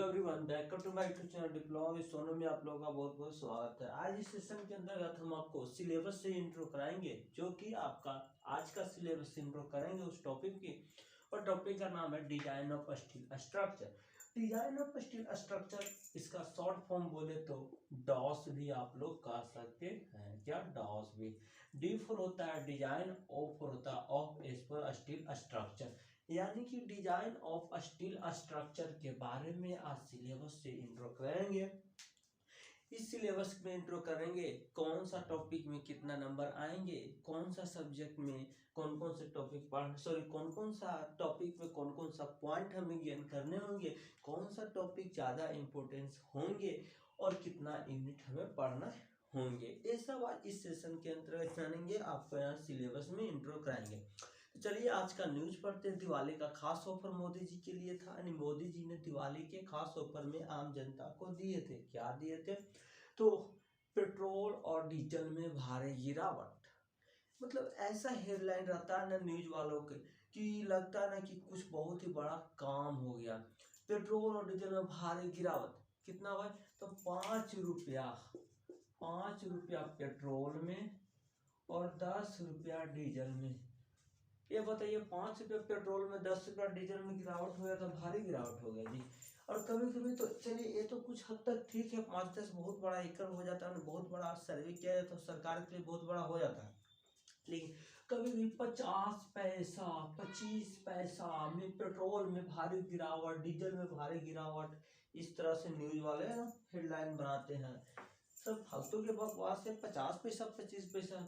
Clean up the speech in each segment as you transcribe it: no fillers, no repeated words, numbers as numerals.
Everyone, welcome to my YouTube channel diploma Sonu में आप लोगों का बहुत बहुत स्वागत है। आज इस सेशन के अंतर्गत हम आपको सिलेबस से इंट्रो कराएंगे, जो कि आपका आज का सिलेबस से इंट्रो करेंगे उस टॉपिक की। और टॉपिक का नाम है design of steel structure. Design of steel structure, इसका शॉर्ट फॉर्म बोले तो डॉस भी आप लोग कह सकते हैं। क्या डॉस भी? डी फॉर होता है डिजाइन, ओ फॉर होता है of, S for steel structure. यानी कि डिजाइन ऑफ स्टील स्ट्रक्चर के बारे में आज सिलेबस से इंट्रो करेंगे। इस सिलेबस में इंट्रो करेंगे कौन सा टॉपिक में कितना नंबर आएंगे, कौन सा सब्जेक्ट में कौन कौन से टॉपिक कौन कौन सा टॉपिक में कौन कौन सा पॉइंट हमें गेन करने होंगे, कौन सा टॉपिक ज़्यादा इम्पोर्टेंस होंगे और कितना यूनिट हमें पढ़ना होंगे, ये सब आज इस सेशन के अंतर्गत जानेंगे। आपको यहाँ सिलेबस में इंट्रो कराएंगे। तो चलिए आज का न्यूज पढ़ते हैं। दिवाली का खास ऑफर मोदी जी के लिए था, यानी मोदी जी ने दिवाली के खास ऑफर में आम जनता को दिए थे। क्या दिए थे? तो पेट्रोल और डीजल में भारी गिरावट। मतलब ऐसा हेडलाइन रहता है ना न्यूज वालों के कि लगता है ना कि कुछ बहुत ही बड़ा काम हो गया। पेट्रोल और डीजल में भारी गिरावट कितना हुआ? तो 5 रुपया, 5 रुपया पेट्रोल में और 10 रुपया डीजल में। ये बताइए, 5 रुपये पेट्रोल में 10 रुपया डीजल में गिरावट हो गया तो भारी गिरावट हो गया जी। और कभी कभी तो चलिए ये तो कुछ हद तक ठीक है, 5-10 बहुत बड़ा एकड़ हो जाता है, बहुत बड़ा सर्वे किया जाए तो सरकार के लिए बहुत बड़ा हो जाता है। लेकिन कभी भी 50 पैसा 25 पैसा में पेट्रोल में भारी गिरावट, डीजल में भारी गिरावट, इस तरह से न्यूज वाले हेडलाइन बनाते हैं। सब फालतू के बकवास है। 50 पैसा 25 पैसा,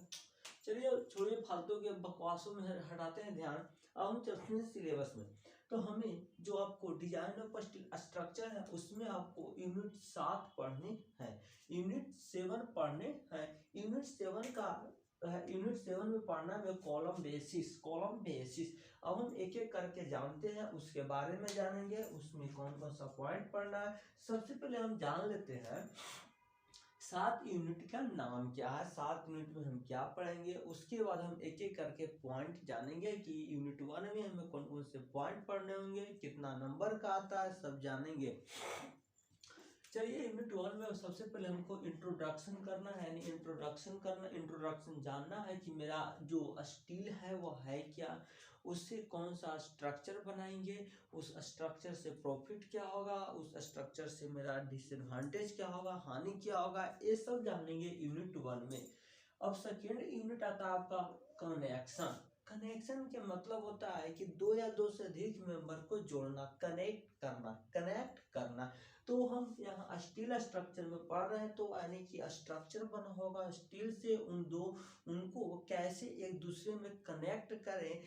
चलिए छोड़िए फालतू के बकवासों में हटाते हैं ध्यान। अब हम चलते हैं सिलेबस में। तो हमें जो आपको डिजाइन ऑफ स्टील स्ट्रक्चर है उसमें आपको यूनिट 7 पढ़ने हैं, यूनिट 7 पढ़ने हैं। यूनिट 7 का यूनिट 7 में पढ़ना है कॉलम बेसिस, कॉलम बेसिस। अब हम एक एक करके जानते हैं, उसके बारे में जानेंगे, उसमें कौन कौन सा पॉइंट पढ़ना है। सबसे पहले हम जान लेते हैं 7 यूनिट का नाम क्या है, 7 यूनिट में हम क्या पढ़ेंगे। उसके बाद हम एक एक करके पॉइंट जानेंगे कि यूनिट 1 में हमें कौन कौन से पॉइंट पढ़ने होंगे, कितना नंबर का आता है, सब जानेंगे। चलिए यूनिट 1 में सबसे पहले हमको इंट्रोडक्शन करना है, यानी इंट्रोडक्शन जानना है कि मेरा जो स्टील है वो है क्या, उससे कौन सा स्ट्रक्चर बनाएंगे, उस स्ट्रक्चर से प्रॉफिट क्या होगा, उस स्ट्रक्चर से मेरा डिसएडवांटेज क्या होगा, हानि क्या होगा, ये सब जानेंगे यूनिट 1 में। अब सेकेंड यूनिट आता है आपका कनेक्शन। कनेक्शन के मतलब होता है कि दो या दो से अधिक मेंबर को जोड़ना, कनेक्ट करना। तो हम यहाँ स्टील स्ट्रक्चर में पढ़ रहे हैं, तो यानी कि स्ट्रक्चर बना होगा स्टील से, उनको कैसे एक दूसरे में कनेक्ट करें,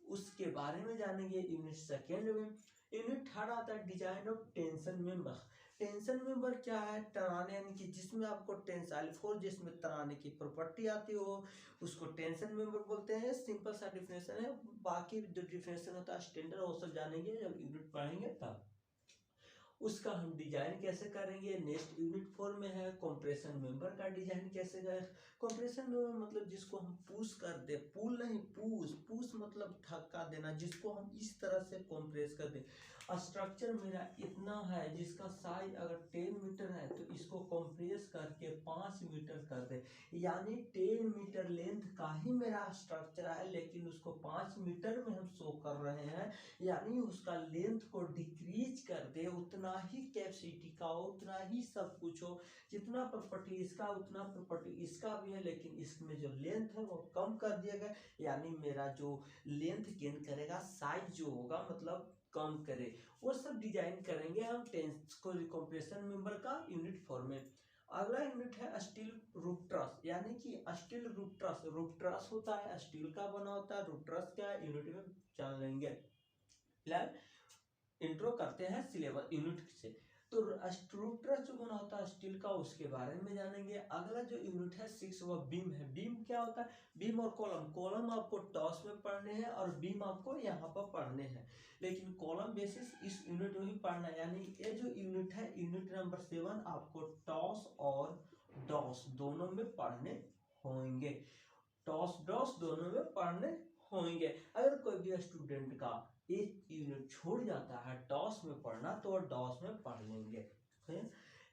उसके बारे में जानेंगे यूनिट सेकेंड में। यूनिट थर्ड आता है design of tension member. Tension member क्या है? तनाने, यानी कि जिसमें आपको टेंसाइल फोर्स, जिसमें तनाने की प्रॉपर्टी आती हो, उसको टेंशन मेंबर बोलते हैं। सिंपल सा डिफिनेशन है, बाकी जो डिफिनेशन होता है स्टैंडर्ड वो सब जानेंगे जब यूनिट पढ़ेंगे तब। उसका हम डिजाइन कैसे करेंगे, नेक्स्ट यूनिट 4 में है। कंप्रेशन मेंबर का डिजाइन कैसे करें। कंप्रेशन मेंबर मतलब जिसको हम पुश कर दे, पुल नहीं, पुश मतलब धक्का देना, जिसको हम इस तरह से कंप्रेस कर दे। स्ट्रक्चर मेरा इतना है जिसका साइज अगर 10 मीटर है तो इसको कंप्रेस करके 5 मीटर कर दे, यानी 10 मीटर लेंथ का ही मेरा स्ट्रक्चर है, लेकिन उसको 5 मीटर में हम शो कर रहे हैं, यानी उसका लेंथ को डिक्रीज कर दे, उतना ही कैपेसिटी का हो, उतना ही सब कुछ हो, जितना प्रॉपर्टी इसका उतना प्रॉपर्टी इसका भी है, लेकिन इसमें जो लेंथ है वो कम कर दिया गया, यानी मेरा जो लेंथ गेन करेगा, साइज जो होगा मतलब कम करे, वो सब डिजाइन करेंगे हम टेंस को कंप्रेशन मेंबर का यूनिट 4 में। अगला यूनिट है स्टील रूफ ट्रस, यानी कि steel roof truss. Roof truss होता है स्टील का बना होता है, रूफ ट्रस क्या है यूनिट में जान लेंगे। फिलहाल इंट्रो करते हैं सिलेबस यूनिट से। तो रूफ ट्रस जो बना होता है स्टील का, उसके बारे में जानेंगे। अगला जो यूनिट है 6 वो बीम है। बीम क्या होता है? बीम और कॉलम, कॉलम आपको टॉस में पढ़ने हैं और बीम आपको यहाँ पर पढ़ने हैं, लेकिन कॉलम बेसिस इस यूनिट में ही पढ़ना है। यानी ये जो यूनिट है यूनिट नंबर 7 आपको टॉस और डॉस दोनों में पढ़ने होंगे, टॉस डॉस दोनों में पढ़ने होंगे। अगर कोई भी स्टूडेंट का एक यूनिट छूट जाता है डॉस में पढ़ना तो डॉस में पढ़ लेंगे है?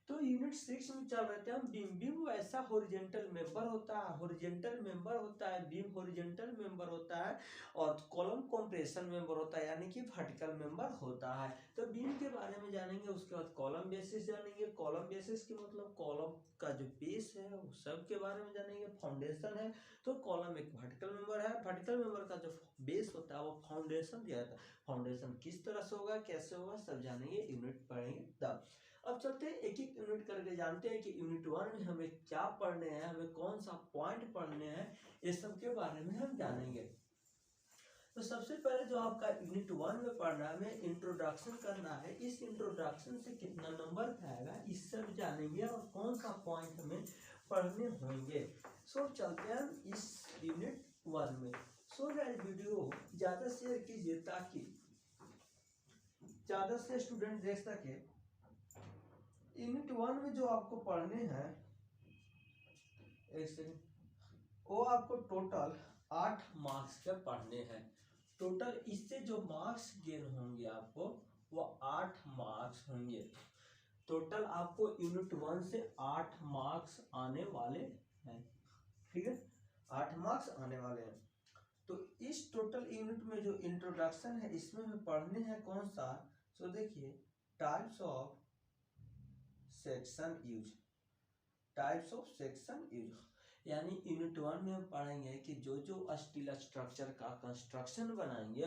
तो यूनिट 6 में चल रहे थे हम बीम। बीम वैसा हॉरिजॉन्टल मेंबर होता है, हॉरिजॉन्टल मेंबर होता है, बीम हॉरिजॉन्टल मेंबर होता है और कॉलम कंप्रेशन मेंबर होता है यानी कि वर्टिकल मेंबर होता है। तो बीम के बारे में जानेंगे, उसके बाद कॉलम बेसिस जानेंगे। कॉलम बेसिस के मतलब कॉलम का जो बेस है वो सब के बारे में जानेंगे। फाउंडेशन है तो कॉलम एक वर्टिकल मेंबर है, वर्टिकल मेंबर का जो बेस होता है वो फाउंडेशन दिया जाता है। फाउंडेशन किस तरह से होगा, कैसे होगा, सब जानेंगे, यूनिट पढ़ेंगे तब। अब चलते हैं एक एक यूनिट करके जानते हैं कि यूनिट 1 में हमें क्या पढ़ने हैं, हमें कौन सा पॉइंट पढ़ने हैं, ये सब के बारे में हम जानेंगे। तो सबसे पहले जो आपका यूनिट 1 में पढ़ना है, हमें इंट्रोडक्शन करना है। इस इंट्रोडक्शन से कितना नंबर आएगा इस सब जानेंगे और कौन सा पॉइंट हमें पढ़ने होंगे। सो चलते हैं इस यूनिट 1 में। सो गाइस वीडियो ज़्यादा शेयर कीजिए ताकि ज़्यादा से स्टूडेंट देख सके। यूनिट 1 में जो आपको पढ़ने हैं, एक सेकंड, वो आपको टोटल 8 मार्क्स के पढ़ने हैं। टोटल इससे जो मार्क्स गेन होंगे आपको वो 8 मार्क्स होंगे। टोटल आपको यूनिट 1 से 8 मार्क्स आने वाले हैं, ठीक है, 8 मार्क्स आने वाले हैं। तो इस टोटल यूनिट में जो इंट्रोडक्शन है इसमें हमें पढ़ने हैं कौन सा, तो देखिए types of section use. Types of section use यानी यूनिट 1 में हम पढ़ेंगे कि जो जो स्टील स्ट्रक्चर का कंस्ट्रक्शन बनाएंगे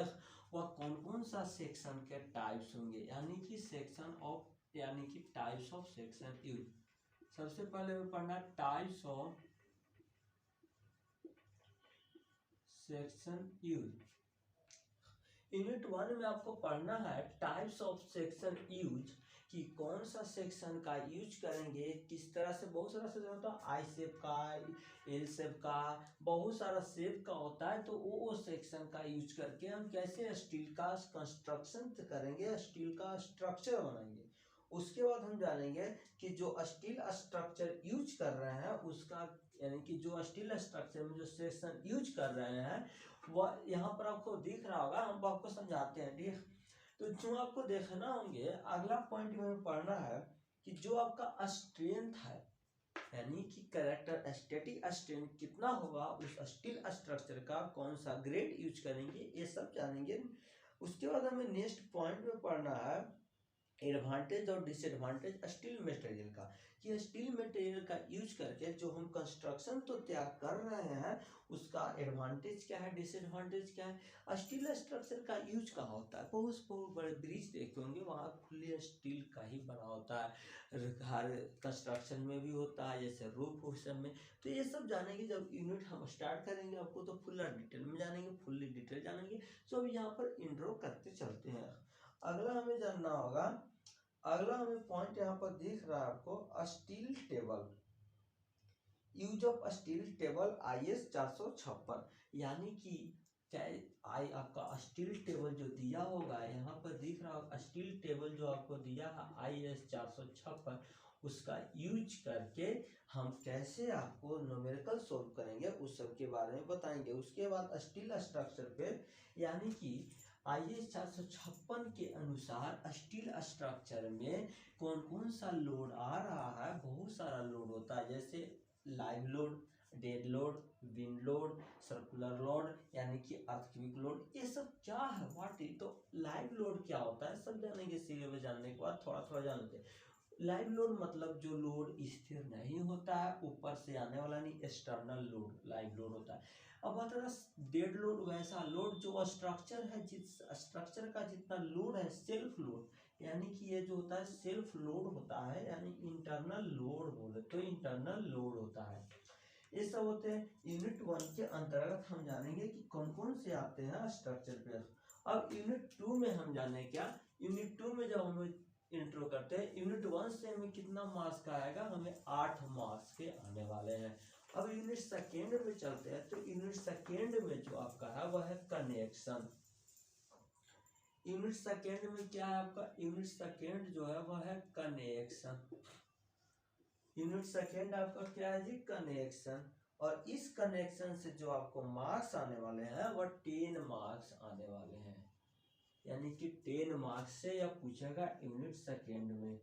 वह कौन कौन सा सेक्शन के टाइप्स होंगे, यानी कि सेक्शन ऑफ यानी कि टाइप्स ऑफ सेक्शन यूज। सबसे पहले हमें पढ़ना types of section use. Unit 1 में आपको पढ़ना है टाइप्स ऑफ सेक्शन यूज कि कौन सा सेक्शन का यूज करेंगे, किस तरह से। बहुत सारा सेक्शन होता है, आई शेप का, एल शेप का, बहुत सारा शेप का होता है। तो वो सेक्शन का यूज करके हम कैसे स्टील का कंस्ट्रक्शन करेंगे, स्टील का स्ट्रक्चर बनाएंगे। उसके बाद हम जानेंगे कि जो स्टील स्ट्रक्चर यूज कर रहे हैं उसका, यानी कि जो स्टील स्ट्रक्चर में जो सेक्शन यूज कर रहे हैं वह यहाँ पर आपको दिख रहा होगा, हम आपको समझाते हैं, ठीक। तो जो आपको देखना होंगे अगला पॉइंट में पढ़ना है कि जो आपका स्ट्रेंथ है, यानी कि कैरेक्टर स्टैटिक स्ट्रेंथ कितना होगा उस स्टील स्ट्रक्चर का, कौन सा ग्रेड यूज करेंगे, ये सब जानेंगे। उसके बाद हमें नेक्स्ट पॉइंट में पढ़ना है एडवांटेज और डिसएडवांटेज स्टील मटेरियल का, कि स्टील मटेरियल का यूज करके जो हम कंस्ट्रक्शन तो तैयार कर रहे हैं उसका एडवांटेज क्या है, डिसएडवांटेज क्या है। स्टील स्ट्रक्चर का यूज कहाँ होता है, बहुत बड़े ब्रिज देखे होंगे वहाँ खुले स्टील का ही बना होता है, हर कंस्ट्रक्शन में भी होता है, जैसे रूफ सब में। तो ये सब जानेंगे जब यूनिट हम स्टार्ट करेंगे, आपको तो फुल डिटेल में जानेंगे, फुल्ली डिटेल जानेंगे। सो अभी यहाँ पर इंट्रो करते चलते हैं। अगला हमें जानना होगा, अगला हमें पॉइंट यहाँ पर दिख रहा है आपको, steel table, use of steel table IS 456, यानी कि क्या आपका स्टील टेबल जो दिया होगा यहाँ पर दिख रहा होगा, स्टील टेबल जो आपको दिया है IS 456 उसका यूज करके हम कैसे आपको न्यूमेरिकल सोल्व करेंगे उस सब के बारे में बताएंगे। उसके बाद स्टील स्ट्रक्चर पे, यानी कि IS 456 के अनुसार स्टील स्ट्रक्चर में कौन कौन सा लोड आ रहा है, बहुत सारा लोड होता है, जैसे live load, dead load, wind load, circular load, यानी कि अर्थक्वेक लोड। ये सब क्या है, व्हाट इज, तो लाइव लोड क्या होता है सब जानेंगे। सिलेबस जानने के बाद थोड़ा थोड़ा जान लेते हैं। लाइव लोड मतलब जो लोड स्थिर नहीं होता है, ऊपर से आने वाला नहीं, एक्सटर्नल लोड लाइव लोड होता है। अब बात है डेड लोड, वैसा लोड जो स्ट्रक्चर है, जिस स्ट्रक्चर का जितना लोड है, सेल्फ लोड, यानी कि ये जो होता है सेल्फ लोड होता है, यानी इंटरनल लोड बोले तो इंटरनल लोड होता है। ये सब होते हैं। यूनिट 1 के अंतर्गत हम जानेंगे कि कौन कौन से आते हैं स्ट्रक्चर पे। अब यूनिट 2 में हम जाने क्या, यूनिट 2 में जब हम इंट्रो करते हैं, यूनिट 1 से हमें कितना मार्क्स का आएगा, हमें 8 मार्क्स के आने वाले हैं। अब यूनिट सेकेंड में चलते हैं, तो यूनिट सेकेंड में जो आपका है वह है कनेक्शन। यूनिट सेकेंड में क्या है आपका, यूनिट सेकेंड जो है वह है कनेक्शन। यूनिट सेकेंड आपका क्या है जी, कनेक्शन। और इस कनेक्शन से जो आपको मार्क्स आने वाले हैं वह 10 मार्क्स आने वाले हैं। यानी कि 10 मार्क्स से या पूछेगा यूनिट सेकेंड में,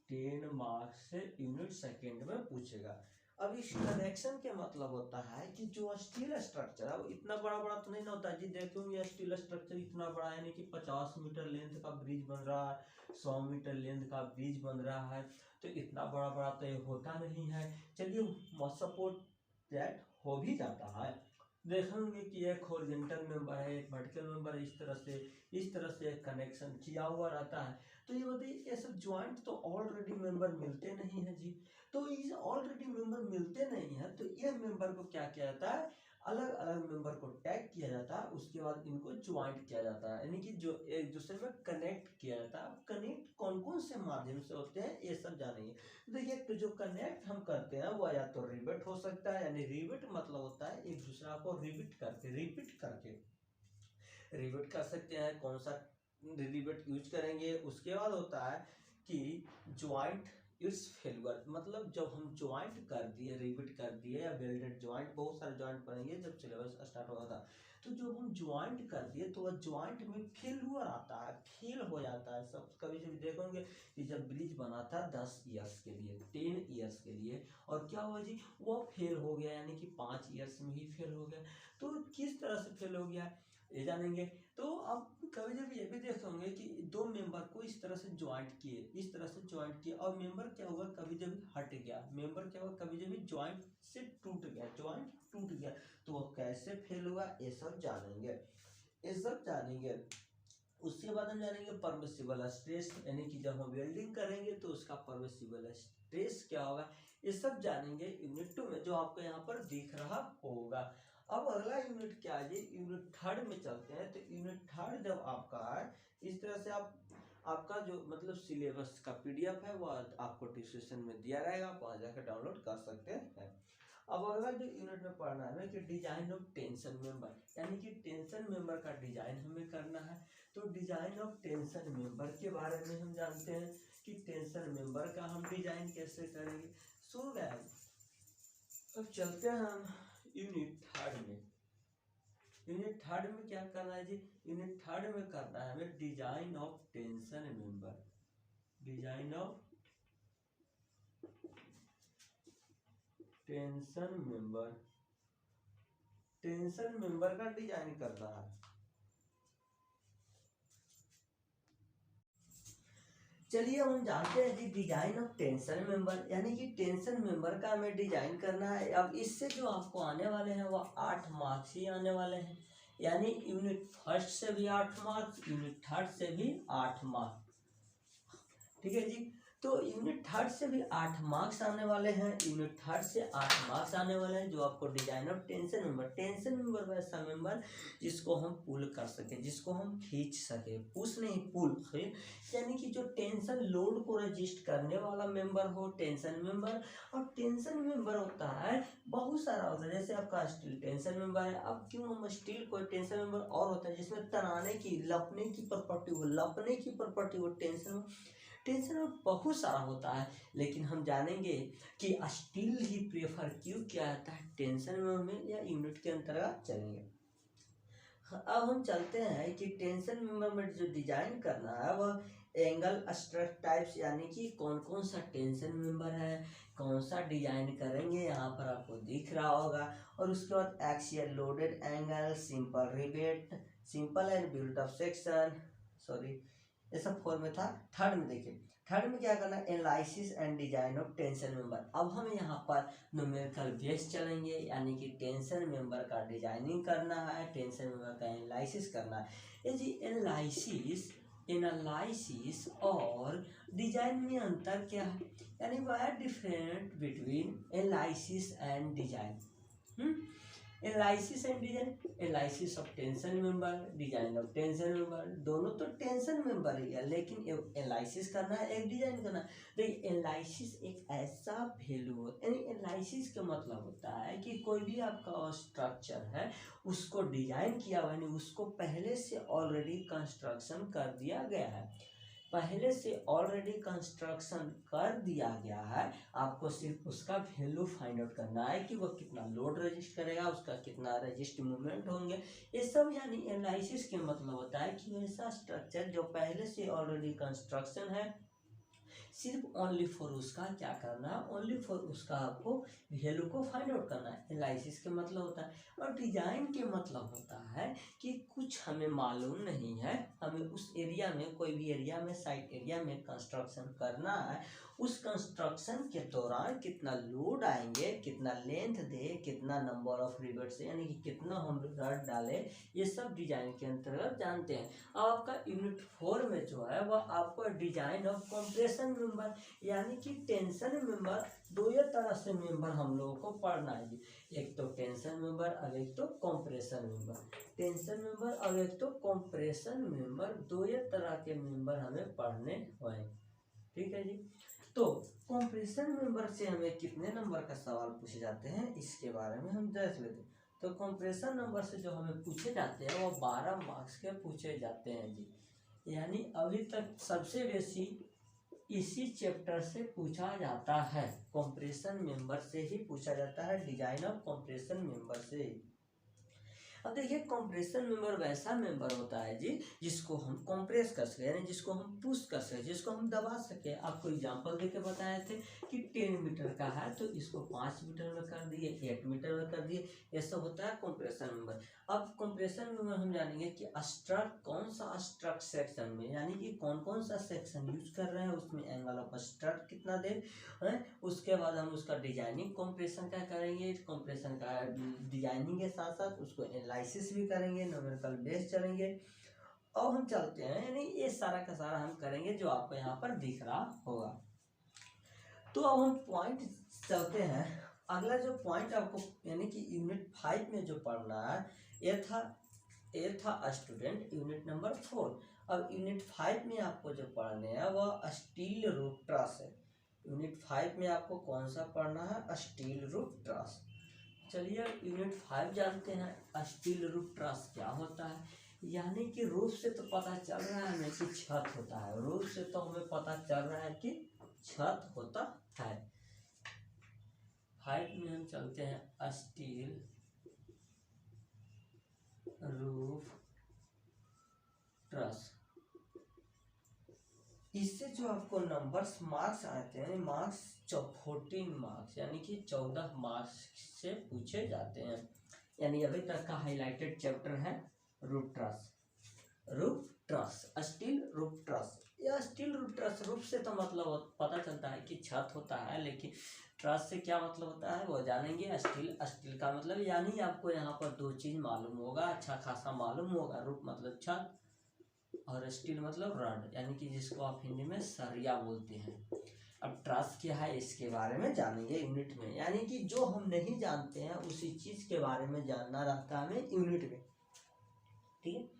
10 मार्क्स से यूनिट सेकेंड में पूछेगा। अब इस कनेक्शन के मतलब होता है कि जो स्टील स्ट्रक्चर, अब इतना बड़ा बड़ा तो नहीं ना होता जी, देखोगे स्टील स्ट्रक्चर इतना बड़ा यानी कि 50 मीटर लेंथ का ब्रिज बन रहा है, 100 मीटर लेंथ का ब्रिज बन रहा है, तो इतना बड़ा बड़ा तो ये होता नहीं है। चलिए सपोर्ट दैट हो भी जाता है, देखेंगे कि एक हॉरिजॉन्टल मेंबर है, एक वर्टिकल मेंबर है, इस तरह से कनेक्शन किया हुआ रहता है। तो ये बताइए ये सब ज्वाइंट तो ऑलरेडी मेंबर मिलते नहीं है जी, तो इस ऑलरेडी मेंबर मिलते नहीं है तो ये मेंबर को क्या किया जाता है, अलग अलग मेंबर को टैग किया जाता है, उसके बाद इनको ज्वाइंट किया जाता है, यानी कि जो एक दूसरे में कनेक्ट किया जाता है। कनेक्ट कौन कौन से माध्यम से होते हैं ये सब जानेंगे। देखिए तो जो कनेक्ट हम करते हैं वो या तो रिवेट हो सकता है, यानी रिवेट मतलब होता है एक दूसरा को रिपीट करके रिवेट कर सकते हैं। कौन सा रिवेट यूज करेंगे, उसके बाद होता है कि ज्वाइंट इट्स फेल्यूर, मतलब जब हम ज्वाइंट कर दिए, रिवेट कर दिए या वेल्डेड ज्वाइंट, बहुत सारे ज्वाइंट पढ़ेंगे जब सिलेबस स्टार्ट होगा था, तो जब हम ज्वाइंट कर दिए तो वह ज्वाइंट में फेल्यूर आता है, फेल हो जाता है। सब कभी कभी देखोगे कि जब ब्रिज बना था 10 ईयर्स के लिए, 10 ईयर्स के लिए, और क्या हुआ जी, वो फेल हो गया, यानी कि 5 ईयर्स में ही फेल हो गया। तो किस तरह से फेल हो गया ये जानेंगे। तो अब कभी जब ये भी देखोगे कि दो मेंबर को इस तरह से ज्वाइंट किए, इस तरह से ज्वाइंट किए, और मेंबर क्या हुआ, कभी जब हट गया, मेंबर क्या हुआ, कभी जब ज्वाइंट से टूट गया, ज्वाइंट टूट गया, तो वो कैसे फेल हुआ ये सब जानेंगे, ये सब जानेंगे। उसके बाद हम जानेंगे परमिसिबल स्ट्रेस, यानी कि जब हम वेल्डिंग करेंगे तो उसका परमिसिबल स्ट्रेस क्या होगा, ये सब जानेंगे यूनिट 2 में, जो आपको यहाँ पर दिख रहा होगा। अब अगला यूनिट क्या है, यूनिट 3 में चलते हैं। तो यूनिट 3 जब आपका है, इस तरह से आपका जो मतलब सिलेबस का PDF है वो आपको डिस्क्रिप्शन में दिया रहेगा, आप वहाँ जाकर डाउनलोड कर सकते हैं। अब अगला जो यूनिट में पढ़ना है कि डिजाइन ऑफ टेंशन मेंबर, यानी कि टेंशन मेंबर का डिजाइन हमें करना है। तो डिजाइन ऑफ टेंशन मेंबर के बारे में हम जानते हैं कि टेंशन मेंबर का हम डिजाइन कैसे करेंगे। सो गाइस अब चलते हैं हम यूनिट 3 में। यूनिट 3 में क्या करना है जी, यूनिट 3 में करना है हमें design of tension member, design of tension member, tension member का डिजाइन करना है। चलिए हम जानते हैं जी डिजाइन ऑफ टेंशन मेंबर, यानी कि टेंशन मेंबर का हमें डिजाइन करना है। अब इससे जो आपको आने वाले हैं वो 8 मार्क्स ही आने वाले हैं, यानी यूनिट 1 से भी 8 मार्क्स, यूनिट 3 से भी 8 मार्क्स, ठीक है जी। तो यूनिट 3 से भी 8 मार्क्स आने वाले हैं, यूनिट 3 से 8 मार्क्स आने वाले हैं, जो आपको design of tension member, tension member वैसा मेंबर जिसको हम पुल कर सके, जिसको हम खींच सके, पुश नहीं पुल, यानी कि जो टेंशन लोड को रजिस्ट करने वाला मेंबर हो, टेंशन मेंबर। और टेंशन मेंबर होता है बहुत सारा होता है, जैसे आपका स्टील टेंशन मेंबर है। अब क्यों हम स्टील को टेंशन मेंबर और होता है जिसमें तनाने की, लपने की प्रॉपर्टी हो, लपने की प्रॉपर्टी हो, टेंशन में बहुत सारा होता है, लेकिन हम जानेंगे कि स्टील ही प्रेफर क्यों किया जाता है टेंशन में, या यूनिट के अंतर्गत चलेंगे। अब हम चलते हैं कि टेंशन मेंबर में जो डिजाइन करना है वह एंगल स्ट्रेस टाइप्स, यानी कि कौन कौन सा टेंशन मेंबर है, कौन सा डिजाइन करेंगे, यहाँ पर आपको दिख रहा होगा। और उसके बाद axial loaded angle, simple rivet, simple and built up section, sorry ये सब 4 में था। 3 में देखिए, 3 में क्या करना है, analysis and design of tension member. अब हम यहाँ पर न्यूमेरिकल बेस चलेंगे, यानी कि टेंशन मेंबर का डिजाइनिंग करना है, टेंशन मेंबर का एनालिसिस करना है। ये जी एनालिसिस और डिजाइन में अंतर क्या है, यानी what are different between analysis and design. Analysis and design, analysis of tension member, design of tension member, दोनों तो टेंशन मेंबर ही है, लेकिन एनालिसिस करना है, एक डिजाइन करना है। देखिए एनालिसिस एक ऐसा वैल्यू, यानी एनालिसिस का मतलब होता है कि कोई भी आपका स्ट्रक्चर है उसको डिजाइन किया हुआ, यानी उसको पहले से ऑलरेडी कंस्ट्रक्शन कर दिया गया है। पहले से ऑलरेडी कंस्ट्रक्शन कर दिया गया है, आपको सिर्फ उसका वैल्यू फाइंड आउट करना है कि वो कितना लोड रजिस्ट करेगा, उसका कितना रजिस्ट मूवमेंट होंगे, ये सब यानी एनालिसिस के मतलब होता है कि ऐसा स्ट्रक्चर जो पहले से ऑलरेडी कंस्ट्रक्शन है, सिर्फ ओनली फॉर उसका क्या करना है, ओनली फॉर उसका आपको वैल्यू को फाइंड आउट करना है। एनालिसिस के मतलब होता है, और डिजाइन के मतलब होता है कि कुछ हमें मालूम नहीं है, हमें उस एरिया में, कोई भी एरिया में, साइट एरिया में कंस्ट्रक्शन करना है, उस कंस्ट्रक्शन के दौरान कितना लोड आएंगे, कितना लेंथ दे, कितना नंबर ऑफ रिवेट्स यानी कि कितना हम रड डाले, ये सब डिजाइन के अंतर्गत जानते हैं। अब आपका यूनिट 4 में जो है वह आपको डिजाइन ऑफ कंप्रेशन मेंबर यानी कि टेंशन मेंबर, दो ही तरह से मेंबर हम लोगों को पढ़ना है, एक तो टेंशन मेंबर और एक तो कंप्रेशन मेंबर। टेंशन मेंबर और एक तो कंप्रेशन मेंबर, दो ही तरह के मेंबर हमें पढ़ने हैं, ठीक है जी। तो कंप्रेशन मेंबर से हमें कितने नंबर का सवाल पूछे जाते हैं इसके बारे में हम देख लेते हैं। तो कंप्रेशन नंबर से जो हमें पूछे जाते हैं वो 12 मार्क्स के पूछे जाते हैं जी, यानी अभी तक सबसे बेसी इसी चैप्टर से पूछा जाता है, कंप्रेशन मेंबर से ही पूछा जाता है, डिजाइन ऑफ कंप्रेशन मेंबर से। अब देखिए कंप्रेशन मेंबर वैसा मेंबर होता है जी जिसको हम कंप्रेस कर सके, यानी जिसको हम पुश कर सके, जिसको हम दबा सके। आपको एग्जांपल देके बताए थे कि 10 मीटर का है तो इसको 5 मीटर में कर दिए, 8 मीटर में कर दिए, ये सब होता है कंप्रेशन मेंबर। अब कंप्रेशन मेंबर हम जानेंगे कि स्ट्रक कौन सा स्ट्रक सेक्शन में, यानी कि कौन कौन सा सेक्शन यूज कर रहे हैं, उसमें एंगल ऑफ स्ट्रक कितना दे है। उसके बाद हम उसका डिजाइनिंग कंप्रेशन का करेंगे, कंप्रेशन का डिजाइनिंग के साथ साथ उसको एनालिसिस भी करेंगे, न्यूमेरिकल बेस चलेंगे। और हम चलते हैं, यानी ये सारा का सारा हम करेंगे जो आपको यहाँ पर दिख रहा होगा। तो अब हम पॉइंट चलते हैं। अगला जो पॉइंट आपको यानी कि यूनिट 5 में जो पढ़ना है, ये था स्टूडेंट यूनिट नंबर 4। अब यूनिट 5 में आपको जो पढ़ने हैं वह स्टील रूफ ट्रस है। यूनिट 5 में आपको कौन सा पढ़ना है, स्टील रूफ ट्रस। चलिए यूनिट 5 जानते हैं स्टील रूफ ट्रस क्या होता है। यानी कि रूफ से तो पता चल रहा है ना कि छत होता है, रूफ से तो हमें पता चल रहा है कि छत होता है। 5 में हम चलते हैं स्टील रूफ ट्रस। इससे जो आपको नंबर्स मार्क्स आते हैं, मार्क्स 14 मार्क्स यानी कि 14 मार्क्स से पूछे जाते हैं। यानी अभी तक का हाईलाइटेड चैप्टर है roof truss, roof truss, steel roof truss. या स्टील रूफ ट्रस, रूफ से तो मतलब पता चलता है कि छत होता है, लेकिन ट्रस से क्या मतलब होता है वो जानेंगे। स्टील, स्टील का मतलब यानी आपको यहाँ पर दो चीज मालूम होगा, अच्छा खासा मालूम होगा। रूफ मतलब छत और स्टील मतलब रॉड, यानी कि जिसको आप हिंदी में सरिया बोलते हैं। अब ट्रस क्या है इसके बारे में जानेंगे यूनिट में, यानी कि जो हम नहीं जानते हैं उसी चीज के बारे में जानना रहता है हमें यूनिट में, ठीक है।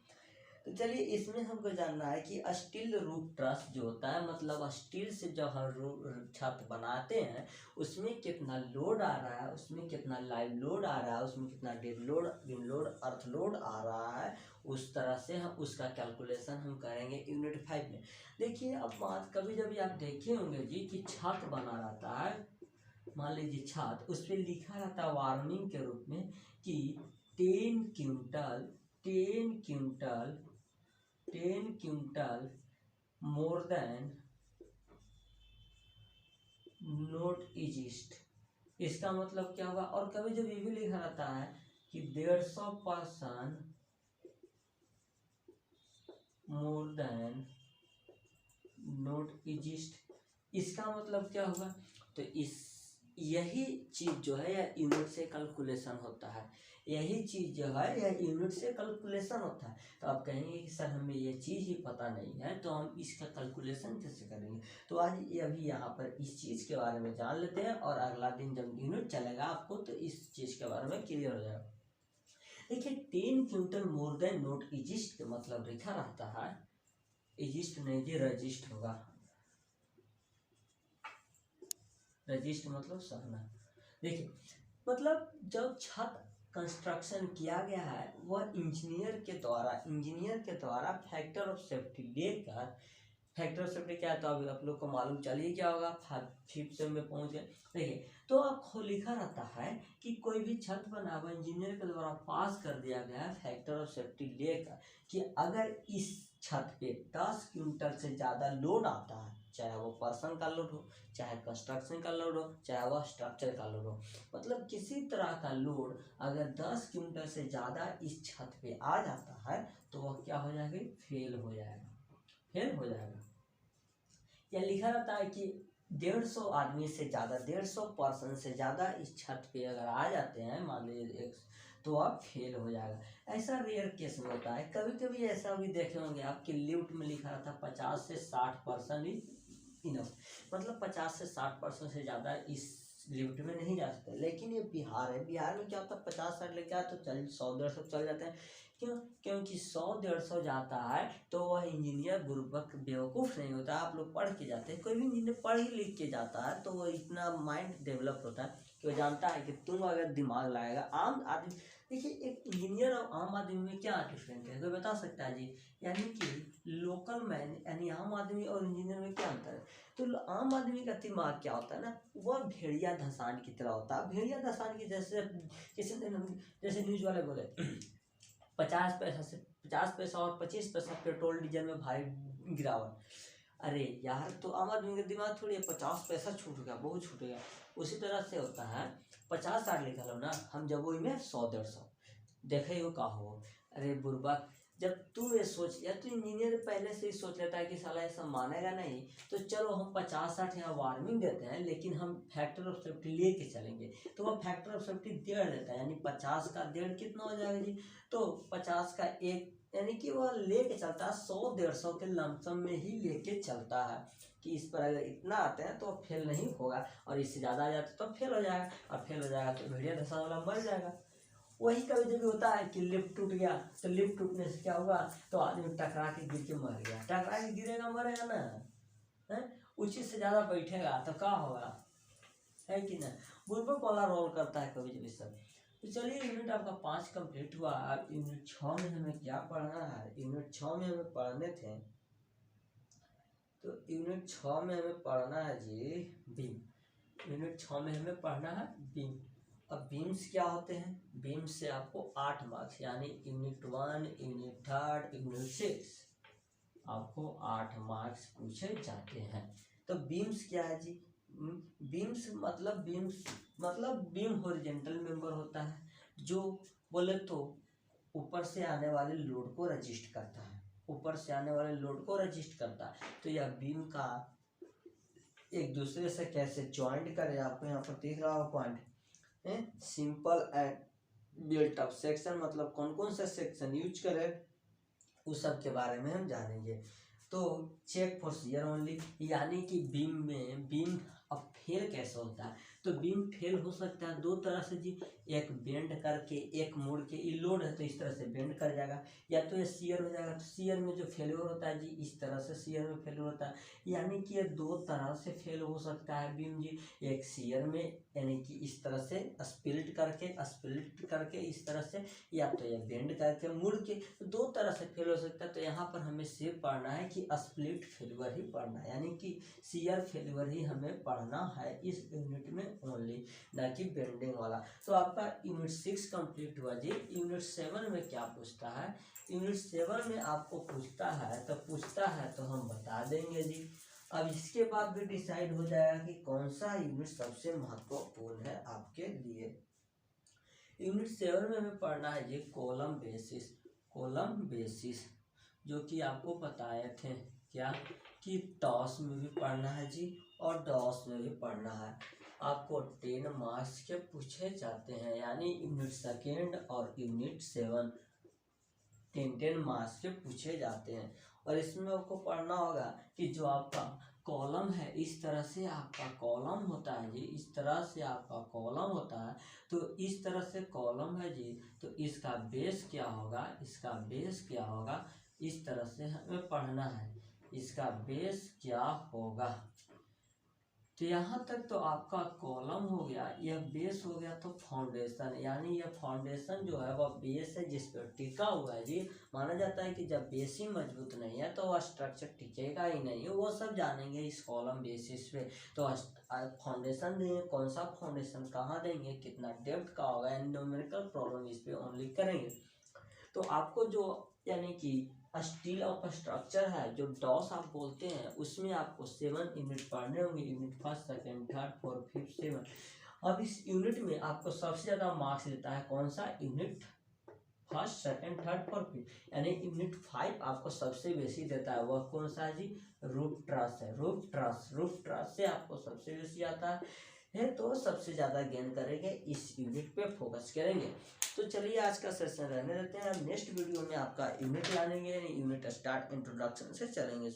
तो चलिए इसमें हमको जानना है कि स्टील रूफ ट्रस जो होता है, मतलब स्टील से जब हम छत बनाते हैं उसमें कितना लोड आ रहा है, उसमें कितना लाइव लोड आ रहा है, उसमें कितना डेड लोड, विंड लोड, अर्थ लोड आ रहा है, उस तरह से हम उसका कैलकुलेशन हम करेंगे यूनिट 5 में। देखिए अब बात कभी जब आप देखे होंगे जी कि छत बना रहता है, मान लीजिए छत, उस पर लिखा रहता है वार्निंग के रूप में कि 10 quintal 10 quintal 10 quintal more than not exist. इसका मतलब क्या होगा। और कभी जब ये भी लिखा रहता है कि 150% मोर देन नॉट इजिस्ट, इसका मतलब क्या होगा। तो इस यही चीज जो है यह यूनिट से कैलकुलेशन होता है, यही चीज जो है यह यूनिट से कैलकुलेशन होता है। तो आप कहेंगे कि सर हमें ये चीज ही पता नहीं है तो हम इसका कैलकुलेशन कैसे करेंगे। तो आज ये अभी यहाँ पर इस चीज के बारे में जान लेते हैं, और अगला दिन जब यूनिट चलेगा आपको तो इस चीज के बारे में क्लियर हो जाएगा। देखिए 10 quintal more than not exist का मतलब लिखा रहता है, इजिस्ट नहीं जी रजिस्ट होगा, रजिस्ट मतलब सहना। देखिए मतलब जब छत कंस्ट्रक्शन किया गया है वह इंजीनियर के द्वारा फैक्टर ऑफ सेफ्टी लेकर फैक्टर ऑफ सेफ्टी क्या है तो अभी आप लोग को मालूम चलिए क्या होगा, 5th सेम में पहुंच गए। देखिए तो आपको लिखा रहता है कि कोई भी छत बना हुआ इंजीनियर के द्वारा पास कर दिया गया है फैक्टर ऑफ सेफ्टी लेकर कि अगर इस छत पे 10 क्विंटल से ज़्यादा लोड आता है, चाहे वो पर्सन का लोड हो, चाहे कंस्ट्रक्शन का लोड हो, चाहे वह स्ट्रक्चर का लोड हो, मतलब किसी तरह का लोड अगर 10 क्विंटल से ज़्यादा इस छत पे आ जाता है तो वह क्या हो जाएगा, फेल हो जाएगा, फेल हो जाएगा। या लिखा रहता है कि 150 आदमी से ज़्यादा, 150 पर्सन से ज़्यादा इस छत पे अगर आ जाते हैं मान लीजिए तो आप फेल हो जाएगा। ऐसा रेयर केस में होता है, कभी कभी ऐसा भी देखे होंगे आपके लिफ्ट में लिखा रहता है 50 से 60% इनफ, मतलब 50 से 60% से ज़्यादा इस लिफ्ट में नहीं जा सकते। लेकिन ये बिहार है, बिहार में क्या होता है 50-60 लेके आए तो चल 100-150 चल जाते हैं। क्यों? क्योंकि 100-150 जाता है तो वह इंजीनियर बुर्बक बेवकूफ़ नहीं होता। आप लोग पढ़ के जाते हैं, कोई भी इंजीनियर पढ़ ही लिख के जाता है तो वह इतना माइंड डेवलप होता है कि वो जानता है कि तुम अगर दिमाग लगाएगा। आम आदमी देखिए, एक इंजीनियर और आम आदमी में क्या डिफरेंट है कोई बता सकता है जी? यानी कि लोकल मैन यानी आम आदमी और इंजीनियर में क्या अंतर है? तो आम आदमी का दिमाग क्या होता है ना, वह भेड़िया धसान की तरह होता है। भेड़िया धसान की जैसे जैसे न्यूज वाले बोले 50 पैसा और 25 पैसा पेट्रोल डीजल में भारी गिरावट। अरे यार, तो आम आदमी का दिमाग थोड़ी है 50 पैसा छूट गया, बहुत छूट गया। उसी तरह से होता है 50-60 लिखा लो ना, हम जब वही में 100-150 देखे हो का हो। अरे बुर्बक, जब तू ये सोच या तो इंजीनियर पहले से ही सोच लेता है कि साला ऐसा मानेगा नहीं, तो चलो हम 50-60 यहाँ वार्निंग देते हैं लेकिन हम फैक्टर ऑफ सेफ्टी लेके चलेंगे, तो वह फैक्टर ऑफ सेफ्टी 1.5 देता है, यानी 50 का 1.5 कितना हो जाएगा जी? तो 50 का 1 यानी कि वह लेके चलता है 100-150 के लमसम में ही लेके चलता है कि इस पर अगर इतना आते हैं तो फेल नहीं होगा, और इससे ज़्यादा आ जाता तो फेल हो जाएगा, और फेल हो जाएगा तो भेड़िया धसा वाला मर जाएगा। वही कभी कभी होता है कि लिफ्ट टूट गया, तो लिफ्ट टूटने से क्या हुआ, तो आदमी टकरा के गिर के मर गया। टकरा के गिरेगा मरेगा ना, है उसी से ज़्यादा बैठेगा तो क्या होगा, है कि ना? बुर्बक वाला रोल करता है कभी कभी सब। तो चलिए, यूनिट आपका 5 कंप्लीट हुआ। अब यूनिट 6 में हमें क्या पढ़ना है? यूनिट 6 में हमें पढ़ने थे, तो यूनिट 6 में हमें पढ़ना है जी बीम। यूनिट 6 में हमें पढ़ना है बीम। अब बीम्स क्या होते हैं? बीम्स से आपको 8 मार्क्स, यानी यूनिट 1, यूनिट 3, यूनिट 6 आपको 8 मार्क्स पूछे जाते हैं। तो बीम्स क्या है जी? बीम्स मतलब बीम हॉरिजॉन्टल मेंबर होता है, जो बोले तो ऊपर से आने वाले लोड को रजिस्ट करता है, ऊपर से आने वाले लोड को रजिस्ट करता है। तो यह बीम का एक दूसरे से कैसे ज्वाइंट करे, आपको यहाँ पर दिख रहा होगा point, simple and built up section, मतलब कौन कौन सा सेक्शन यूज करे उस सब के बारे में हम जानेंगे। तो चेक फॉर शियर ओनली, यानी कि बीम अब फेल कैसे होता है? तो बीम फेल हो सकता है 2 तरह से जी, एक बेंड करके, एक मोड़ के। ये लोड है तो इस तरह से बेंड कर जाएगा, या तो ये शियर हो जाएगा। तो शियर में जो फेलियर होता है जी, इस तरह से शियर में फेलियर होता है, यानी कि ये 2 तरह से फेल हो सकता है बीम जी। एक शियर में यानी कि इस तरह से स्प्लिट करके इस तरह से, या तो ये बेंड करके मुड़ के, तो 2 तरह से फेल हो सकता है। तो यहाँ पर हमें सिर्फ पढ़ना है कि स्प्लिट फेलियर ही पढ़ना है, यानी कि शियर फेलियर ही हमें पढ़ना है इस यूनिट में ओनली, ना कि बेंडिंग वाला। तो आपका यूनिट 6 कंप्लीट हुआ जी। यूनिट 7 में क्या पूछता है? यूनिट 7 में आपको पूछता है तो हम बता देंगे जी। अब इसके बाद भी डिसाइड हो जाएगा कि कौन सा यूनिट सबसे महत्वपूर्ण है आपके लिए। यूनिट 7 में हमें पढ़ना है जी कॉलम बेसिस, जो कि आपको बताए थे क्या कि टॉस में भी पढ़ना है जी और डॉस में भी पढ़ना है। आपको 10 मार्क्स के पूछे जाते हैं, यानी यूनिट 2 और यूनिट 7 10 मार्क्स के पूछे जाते हैं। और इसमें आपको पढ़ना होगा कि जो आपका कॉलम है, इस तरह से आपका कॉलम होता है जी, इस तरह से आपका कॉलम होता है। तो इस तरह से कॉलम है जी, तो इसका बेस क्या होगा, इस तरह से हमें पढ़ना है, इसका बेस क्या होगा। तो यहाँ तक तो आपका कॉलम हो गया, यह बेस हो गया, तो फाउंडेशन, यानी यह फाउंडेशन जो है वह बेस है जिस पर टिका हुआ है जी। माना जाता है कि जब बेस ही मजबूत नहीं है तो वह स्ट्रक्चर टिकेगा ही नहीं, वो सब जानेंगे इस कॉलम बेसिस पे। तो फाउंडेशन देंगे, कौन सा फाउंडेशन कहाँ देंगे, कितना डेप्थ का होगा, एंड न्यूमेरिकल प्रॉब्लम इस पे ओनली करेंगे। तो आपको जो यानी कि स्टील ऑफ स्ट्रक्चर है, जो डॉस आप बोलते हैं, उसमें आपको 7 यूनिट पढ़ने होंगे, unit first second third fourth fifth 7। अब इस यूनिट में आपको सबसे ज़्यादा मार्क्स देता है कौन सा, unit first second third fourth fifth, यानी यूनिट 5 आपको सबसे बेसी देता है। वह कौन सा है जी, रूफ ट्रस है। रूफ ट्रस से आपको सबसे बेसी आता है, तो सबसे ज़्यादा गेन करेंगे, इस यूनिट पे फोकस करेंगे। तो चलिए आज का सेशन रहने देते हैं, नेक्स्ट वीडियो में आपका यूनिट लानेंगे, यूनिट स्टार्ट इंट्रोडक्शन से चलेंगे।